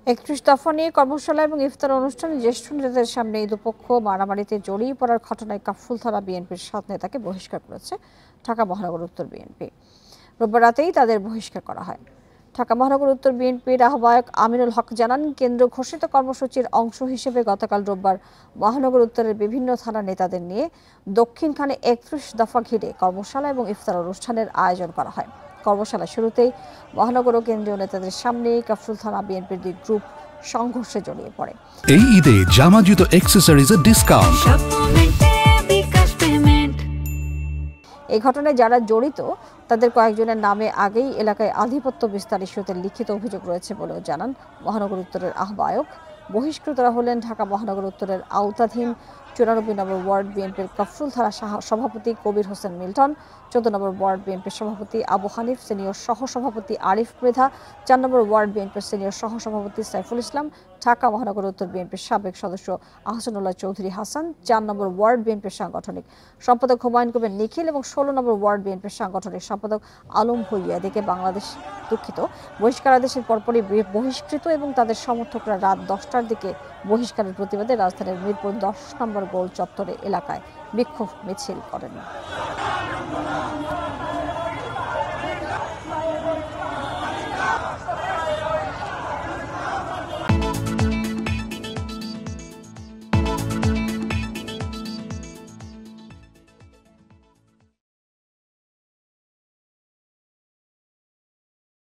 ৩১ দফা নিয়ে কর্মশালা এবং ইফতার অনুষ্ঠানে জ্যেষ্ঠ নেতাদের সামনে দুপক্ষ মারামারিতে জড়িয়ে পড়ার ঘটনায় কাফরুল থানা বিএনপির ৭ নেতাকে বহিষ্কার করেছে ঢাকা মহানগর উত্তর বিএনপি। রোববার রাতেই তাদের বহিষ্কার করা হয়। ঢাকা মহানগর উত্তর বিএনপির আহ্বায়ক আমিনুল হক জানান, কেন্দ্র ঘোষিত কর্মসূচির অংশ হিসেবে গতকাল রোববার মহানগর উত্তরের বিভিন্ন থানার নেতাদের নিয়ে দক্ষিণখানে ৩১ দফা ঘিরে কর্মশালা এবং ইফতার অনুষ্ঠানের আয়োজন করা হয়। কর্মশালা শুরুতেই মহানগর ও কেন্দ্রীয় নেতাদের সামনে কাফরুল থানা বিএনপির দুই গ্রুপ সংঘর্ষে জড়িয়ে পড়ে। এই ঈদে জামা জুতো অ্যাক্সেসরিজের ডিসকাউন্ট। এই ঘটনায় যারা জড়িত তাদের কয়েকজনের নামে আগেই এলাকায় আধিপত্য বিস্তার ইস্যুতে লিখিত অভিযোগ রয়েছে বলেও জানান মহানগর উত্তরের আহ্বায়ক। বহিষ্কৃতরা হলেন ঢাকা মহানগর উত্তরের আওতাধীন ৯৪ নম্বর ওয়ার্ড বিএনপির কাফরুল থানা সভাপতি কবির হোসেন মিল্টন, ১৪ নম্বর ওয়ার্ড বিএনপির সভাপতি আবু হানিফ, সিনিয়র সহসভাপতি আরিফ মৃধা, ৪ নম্বর ওয়ার্ড বিএনপির সিনিয়র সহসভাপতি সাইফুল ইসলাম, ঢাকা মহানগর উত্তর বিএনপির সাবেক সদস্য আহসানুল্লাহ চৌধুরী হাসান, ৪ নম্বর ওয়ার্ড বিএনপির সাংগঠনিক সম্পাদক হুমায়ুন কবির নিখিল এবং ১৬ নম্বর ওয়ার্ড বিএনপির সাংগঠনিক সম্পাদক আলম ভুইয়া। এদিকে বহিষ্কারাদেশের পরপরই বহিষ্কৃত এবং তাদের সমর্থকরা রাত ১০টার দিকে বহিষ্কারের প্রতিবাদে রাজধানীর মিরপুর ১০ নম্বর গোল চত্বরে এলাকায় বিক্ষোভ মিছিল করেন।